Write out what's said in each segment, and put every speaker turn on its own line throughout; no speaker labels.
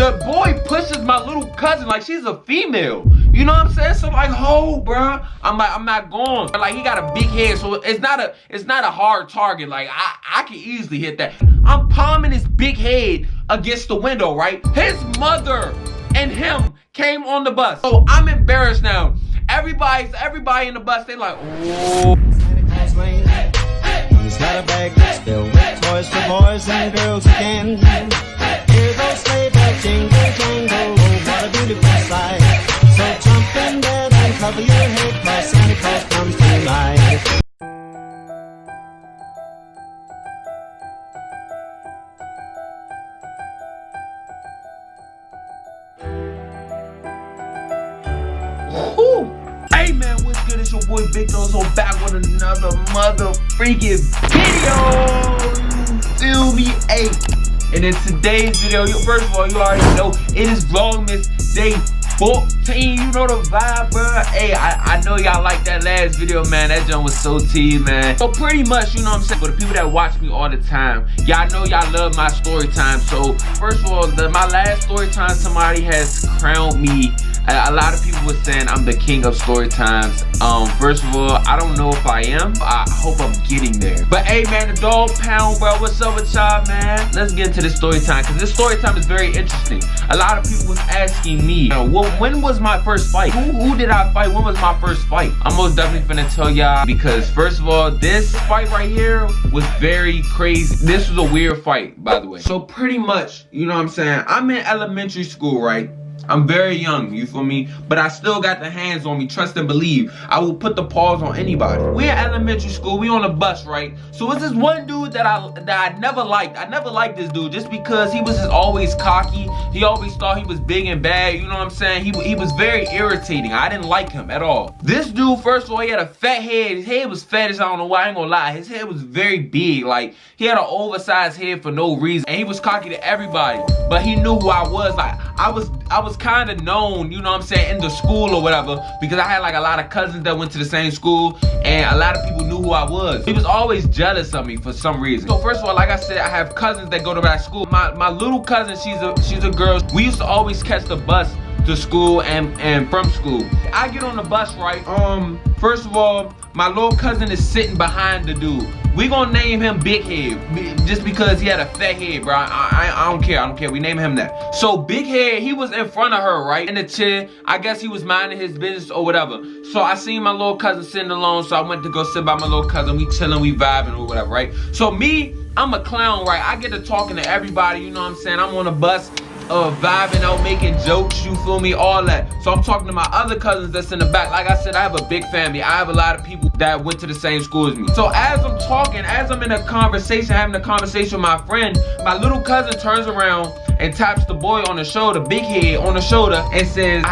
The boy pushes my little cousin like she's a female. You know what I'm saying? So like, oh, bro, I'm not going. Like, he got a big head, so it's not a hard target. Like, I can easily hit that. I'm palming his big head against the window, right? His mother and him came on the bus. So I'm embarrassed now. Everybody in the bus, they like, oh.
He's got a bag that's filled with toys for boys and girls again. Hear those sleigh bells jingle, jangle, oh, what a beautiful sight. So jump in bed and cover your head, 'cause Santa Claus comes tonight.
Woo. Hey man, what's good? It's your boy Bigdawgzore back with another mother freaking video. You feel me? Hey. And in today's video, first of all, you already know it is Vlogmas day 14. You know the vibe, bro. Hey, I know y'all like that last video, man. That jump was so tea, man. So pretty much, you know what I'm saying? For the people that watch me all the time, y'all know y'all love my story time. So first of all, my last story time, somebody has crowned me. A lot of people were saying I'm the king of story times. First of all, I don't know if I am. I hope I'm getting there. But hey man, the dog pound, bro. What's up with y'all, man? Let's get into this story time, because this story time is very interesting. A lot of people was asking me, well, when was my first fight? Who did I fight? When was my first fight? I'm most definitely finna tell y'all, because first of all, this fight right here was very crazy. This was a weird fight, by the way. So pretty much, you know what I'm saying? I'm in elementary school, right? I'm very young, you feel me? But I still got the hands on me, trust and believe. I will put the paws on anybody. We're in elementary school, we on a bus, right? So it's this one dude that I never liked. I never liked this dude just because he was just always cocky. He always thought he was big and bad, you know what I'm saying? He was very irritating. I didn't like him at all. This dude, first of all, he had a fat head. His head was fat as I don't know why, I ain't gonna lie. His head was very big. Like, he had an oversized head for no reason. And he was cocky to everybody. But he knew who I was. Like, I was kind of known, you know what I'm saying, in the school or whatever, because I had like a lot of cousins that went to the same school, and a lot of people knew who I was. He was always jealous of me for some reason. So first of all, like I said, I have cousins that go to that school. My little cousin, she's a girl. We used to always catch the bus to school and from school. I get on the bus, right? First of all, my little cousin is sitting behind the dude. We gonna name him Big Head, just because he had a fat head, bro. I don't care, we name him that. So Big Head, he was in front of her, right? In the chair. I guess he was minding his business or whatever. So I seen my little cousin sitting alone, so I went to go sit by my little cousin. We chilling, we vibing or whatever, right? So me, I'm a clown, right? I get to talking to everybody, you know what I'm saying? I'm on a bus, vibing out, making jokes, you feel me, all that. So I'm talking to my other cousins that's in the back. Like I said, I have a big family. I have a lot of people that went to the same school as me. So as I'm talking, as I'm in a conversation, having a conversation with my friend, my little cousin turns around and taps the boy on the shoulder, Big Head on the shoulder, and says,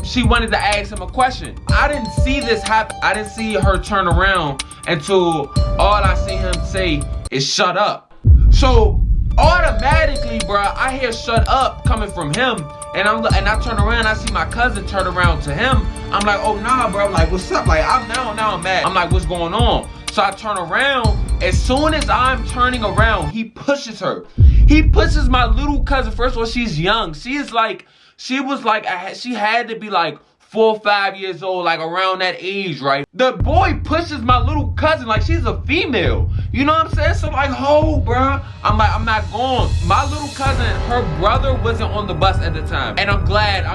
she wanted to ask him a question. I didn't see this happen. I didn't see her turn around until all I see him say is shut up. So automatically, bro, I hear shut up coming from him, and I turn around, I see my cousin turn around to him. I'm like, oh nah, bro. I'm like, what's up? Like, now I'm mad. I'm like, what's going on? So I turn around. As soon as I'm turning around, he pushes her. He pushes my little cousin. First of all, she's young. She was like, she had to be like 4 or 5 years old, like around that age, right? The boy pushes my little cousin like she's a female. You know what I'm saying? So like, oh, bro. I'm like, I'm not going. My little cousin, her brother wasn't on the bus at the time. And I'm glad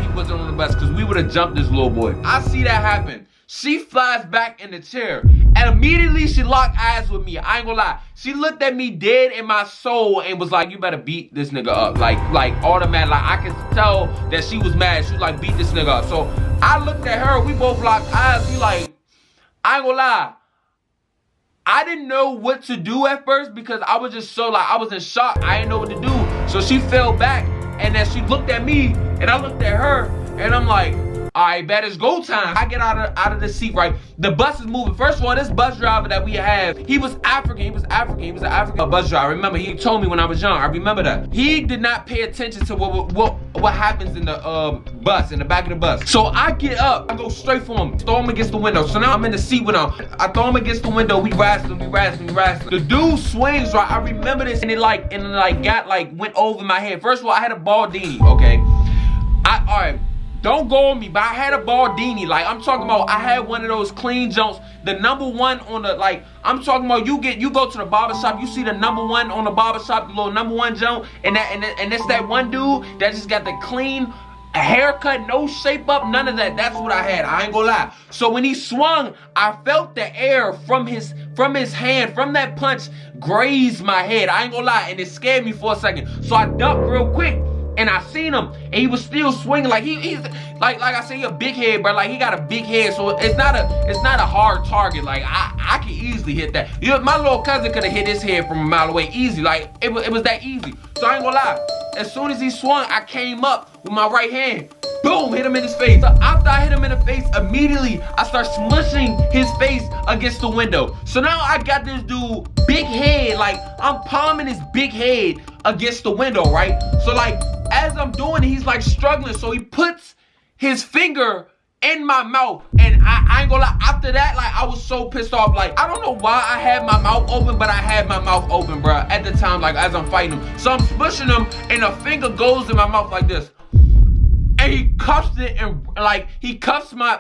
he wasn't on the bus, because we would have jumped this little boy. I see that happen. She flies back in the chair, and immediately she locked eyes with me. I ain't gonna lie. She looked at me dead in my soul and was like, you better beat this nigga up. Like automatic. Like, I could tell that she was mad. She was like, beat this nigga up. So I looked at her. We both locked eyes. We like, I ain't gonna lie. I didn't know what to do at first, because I was just so like, I was in shock. I didn't know what to do. So she fell back, and then she looked at me, and I looked at her, and I'm like, all right, bet it's go time. I get out of the seat, right? The bus is moving. First of all, this bus driver that we have, he was African. He was an African bus driver. Remember, he told me when I was young. I remember that. He did not pay attention to what happens in the bus, in the back of the bus. So I get up, I go straight for him, throw him against the window. So now I'm in the seat with him. I throw him against the window, we wrestling. The dude swings, right? I remember this, and it went over my head. First of all, I had a baldini, okay? Alright, don't go on me, but I had a baldini. Like, I'm talking about, I had one of those clean jumps, the #1 on the, like, I'm talking about, you go to the barber shop, you see the #1 on the barber shop, the little #1 jump, and it's that one dude that just got the clean haircut, no shape up, none of that. That's what I had, I ain't gonna lie. So when he swung, I felt the air from his hand, from that punch, graze my head, I ain't gonna lie, and it scared me for a second. So I ducked real quick, and I seen him, and he was still swinging. Like he's like I said, he a big head, bro. Like, he got a big head, so it's not a hard target. Like, I can easily hit that. You know, my little cousin could have hit his head from a mile away easy. Like, it was that easy. So I ain't gonna lie. As soon as he swung, I came up with my right hand. Boom, hit him in his face. So after I hit him in the face, immediately I start smushing his face against the window. So now I got this dude, big head, like I'm palming his big head against the window, right? So like, as I'm doing it, he's like struggling. So he puts his finger in my mouth, and I ain't gonna lie, after that, like, I was so pissed off. Like, I don't know why I had my mouth open, but I had my mouth open, bro, at the time, like, as I'm fighting him. So I'm smushing him, and a finger goes in my mouth like this. And he cuffs it, and like he cuffs my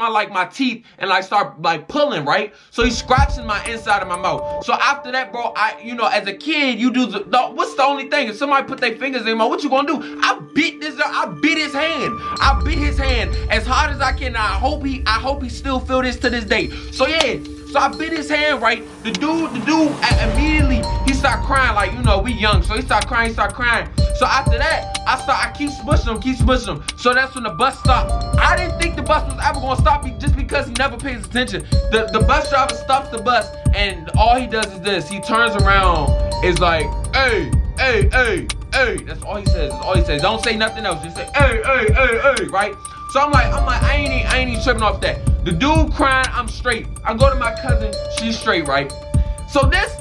like my teeth, and like start like pulling, right? So he's scratching my inside of my mouth. So after that, bro, you know, as a kid, you do what's the only thing? If somebody put their fingers in my mouth, what you gonna do? I bit his hand. I bit his hand as hard as I can. I hope he still feel this to this day. So yeah. So I bit his hand, right? The dude immediately, he started crying, like, you know, we young. So he started crying. So after that, I keep smushing him. So that's when the bus stopped. I didn't think the bus was ever gonna stop me just because he never pays attention. The bus driver stops the bus, and all he does is this. He turns around, is like, hey. That's all he says. Don't say nothing else. Just say, hey, right? So I'm like, I ain't even tripping off that. The dude crying, I'm straight. I go to my cousin, she's straight, right? So this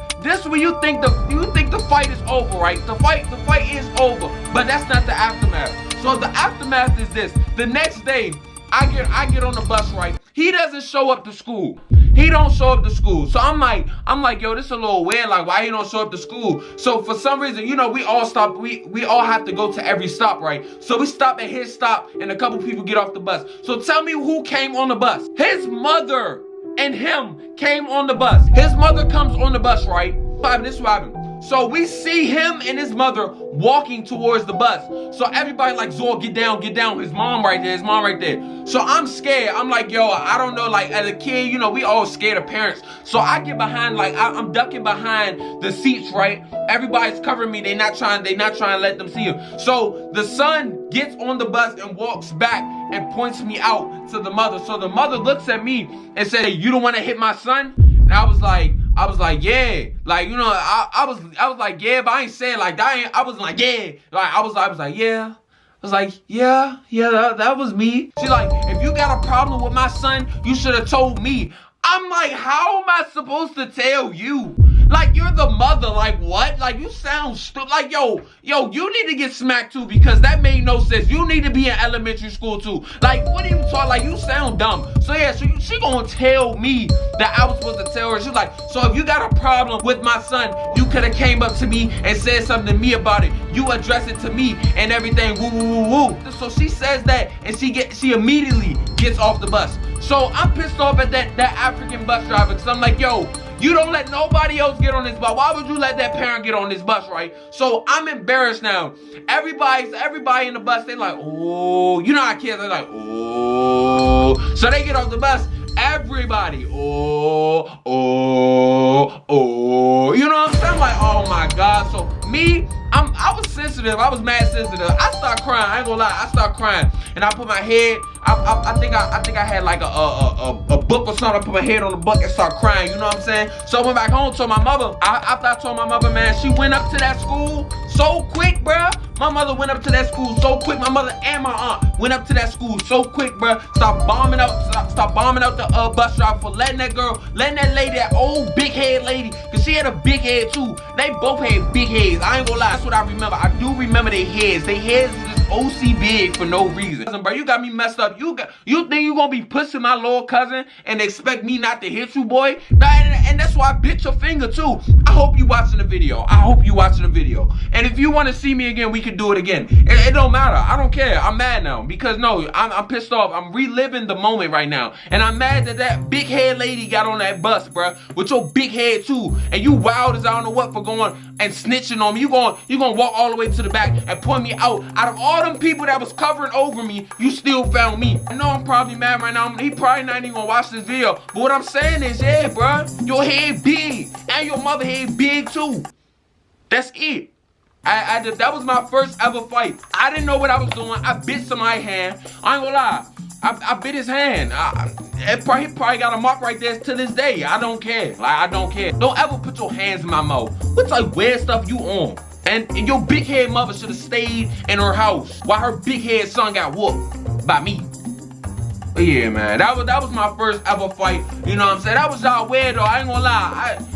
when you think the fight is over, right? The fight is over, but that's not the aftermath. So the aftermath is this. The next day, I get on the bus, right? He doesn't show up to school. He don't show up to school. So I'm like, yo, this is a little weird. Like, why he don't show up to school? So for some reason, you know, we all stop. We all have to go to every stop, right? So we stop at his stop, and a couple people get off the bus. So tell me who came on the bus. His mother and him came on the bus. His mother comes on the bus, right? This is what happened. So we see him and his mother walking towards the bus. So everybody like, Zor, get down. His mom right there. So I'm scared. I'm like, yo, I don't know. Like, as a kid, you know, we all scared of parents. So I get behind, like, I'm ducking behind the seats, right? Everybody's covering me. They not trying to let them see him. So the son gets on the bus and walks back and points me out to the mother. So the mother looks at me and said, hey, you don't want to hit my son? And I was like, yeah, like, you know, I was like, yeah, but I ain't saying like that. I wasn't like, yeah, like I was like, yeah. I was like, yeah, that was me. She's like, if you got a problem with my son, you should have told me. I'm like, how am I supposed to tell you? Like, you're the mother. Like, what? Like, you sound stupid. Like, yo, you need to get smacked too, because that made no sense. You need to be in elementary school too. Like, what are you talking? Like, you sound dumb. So yeah, so she gonna tell me that I was supposed to tell her. She's like, so if you got a problem with my son, you could have came up to me and said something to me about it. You address it to me and everything. Woo, woo, woo, woo. So she says that, and she immediately gets off the bus. So I'm pissed off at that African bus driver, because I'm like, yo, you don't let nobody else get on this bus. Why would you let that parent get on this bus, right? So I'm embarrassed now. Everybody in the bus, they like, oh, you know how kids are like, oh. So they get off the bus. Everybody, oh. You know what I'm saying? I'm like, oh my God. So me, I was sensitive. I was mad sensitive. I start crying. I ain't gonna lie. I start crying, and I put my head. I think I had like a book or something. I put my head on the book and start crying. You know what I'm saying? So I went back home. Told my mother. After I told my mother, man, she went up to that school so quick, bruh. My mother went up to that school so quick. My mother and my aunt went up to that school so quick, bruh. Stop bombing out the bus driver for letting that lady, that old big head lady, cause she had a big head too. They both had big heads. I ain't gonna lie. That's what I remember. I do remember their heads. Their heads just OC big for no reason. Bro, you got me messed up. You think you gonna be pushing my little cousin and expect me not to hit you, boy? And that's why I bit your finger too. I hope you watching the video. I hope you watching the video. And if you want to see me again, we can do it again. It don't matter. I don't care. I'm mad now because no, I'm pissed off. I'm reliving the moment right now, and I'm mad that big head lady got on that bus, bro, with your big head too, and you wild as I don't know what for going and snitching on me. You gonna walk all the way to the back and point me out. Out of all them people that was covering over me, you still found me. I know I'm probably mad right now. He probably not even gonna watch this video, but what I'm saying is, yeah, bro, your head big and your mother head big too. That's it. That was my first ever fight. I didn't know what I was doing. I bit somebody's hand. I ain't gonna lie. I bit his hand. He probably got a mark right there to this day. I don't care. Like, I don't care. Don't ever put your hands in my mouth. What type of weird stuff you on? And your big head mother should have stayed in her house while her big head son got whooped by me. But yeah, man, that was my first ever fight. You know what I'm saying? That was y'all weird though. I ain't gonna lie.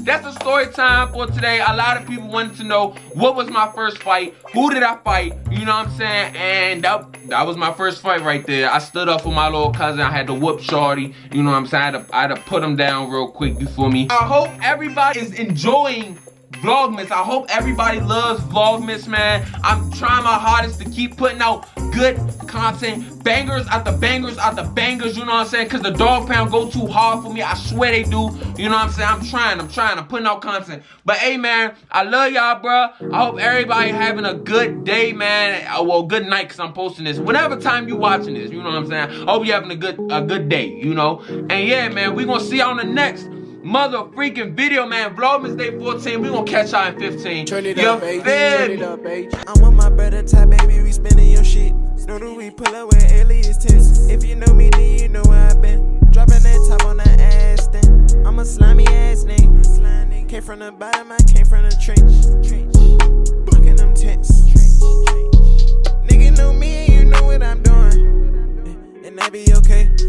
That's the story time for today. A lot of people wanted to know what was my first fight, who did I fight, you know what I'm saying? And that was my first fight right there. I stood up for my little cousin. I had to whoop shorty, you know what I'm saying? I had to put him down real quick, you feel me? I hope everybody is enjoying Vlogmas. I hope everybody loves Vlogmas, man. I'm trying my hardest to keep putting out good content, bangers after bangers after bangers, you know what I'm saying? Because the dog pound go too hard for me. I swear they do, you know what I'm saying? I'm putting out content. But hey, man, I love y'all, bro. I hope everybody having a good day, man. Well, good night, because I'm posting this whenever time you watching this, you know what I'm saying? I hope you having a good day, you know? And yeah, man, we gonna see y'all on the next mother freaking video, man. Vlogmas day 14. We gonna catch y'all in 15.
Turn it up, H. Turn it up, H. I'm with my brother type, baby. We spinning your shit. Know that we pull up with alias tense. If you know me, then you know where I've been. Dropping that top on the ass, then I'm a slimy ass nigga. Came from the bottom, I